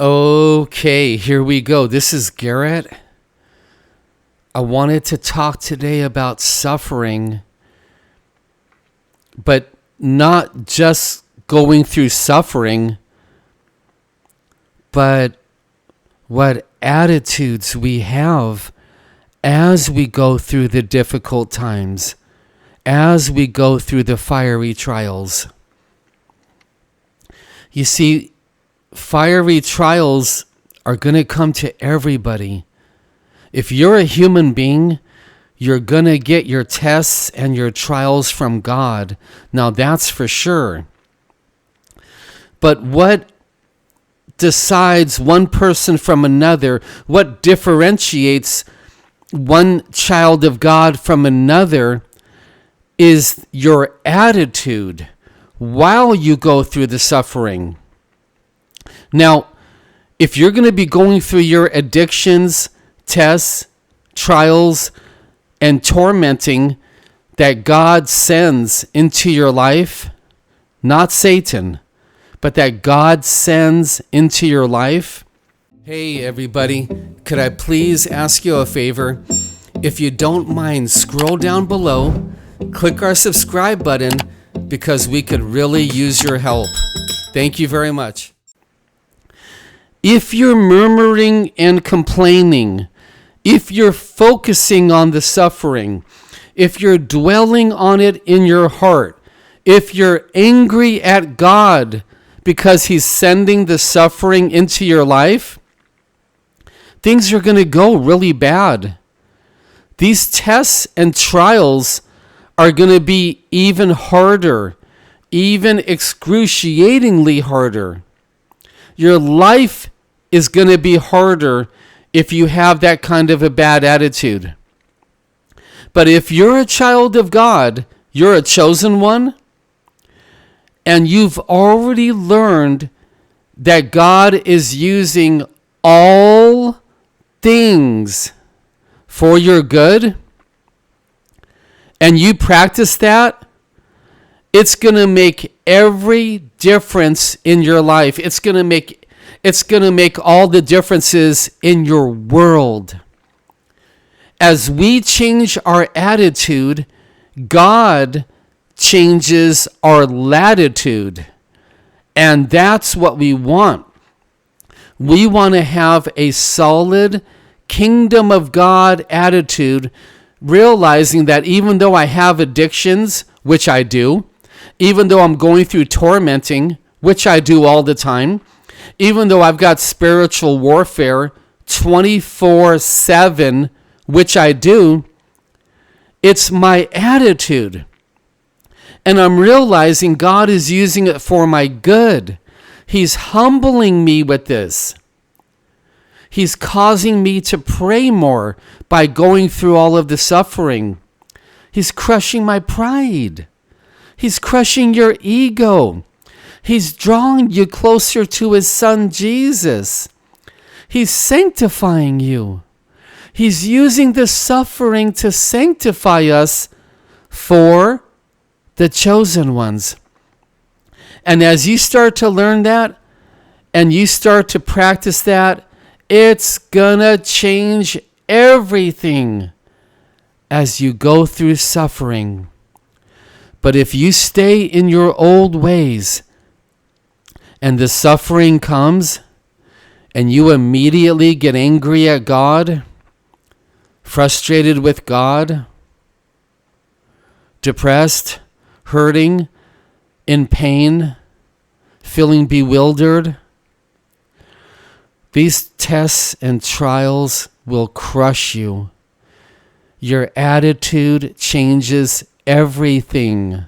Okay, here we go. This is Garrett. I wanted to talk today about suffering, but not just going through suffering, but what attitudes we have as we go through the difficult times, as we go through the fiery trials. You see, fiery trials are going to come to everybody. If you're a human being, you're going to get your tests and your trials from God. Now, that's for sure. But what decides one person from another, what differentiates one child of God from another, is your attitude while you go through the suffering. Now, if you're going to be going through your addictions, tests, trials, and tormenting that God sends into your life, not Satan, but that God sends into your life. Hey everybody, could I please ask you a favor? If you don't mind, scroll down below, click our subscribe button, because we could really use your help. Thank you very much. If you're murmuring and complaining, if you're focusing on the suffering, if you're dwelling on it in your heart, if you're angry at God because He's sending the suffering into your life, things are going to go really bad. These tests and trials are going to be even harder, even excruciatingly harder. Your life is going to be harder if you have that kind of a bad attitude. But if you're a child of God, you're a chosen one, and you've already learned that God is using all things for your good, and you practice that, it's going to make every difference in your life. It's going to make all the differences in your world. As we change our attitude, God changes our latitude. And that's what we want. We want to have a solid kingdom of God attitude, realizing that even though I have addictions, which I do, even though I'm going through tormenting, which I do all the time, even though I've got spiritual warfare 24/7, which I do, it's my attitude. And I'm realizing God is using it for my good. He's humbling me with this. He's causing me to pray more by going through all of the suffering. He's crushing my pride. He's crushing your ego. He's drawing you closer to His Son, Jesus. He's sanctifying you. He's using the suffering to sanctify us for the chosen ones. And as you start to learn that, and you start to practice that, it's gonna change everything as you go through suffering. But if you stay in your old ways, and the suffering comes, and you immediately get angry at God, frustrated with God, depressed, hurting, in pain, feeling bewildered, these tests and trials will crush you. Your attitude changes everything.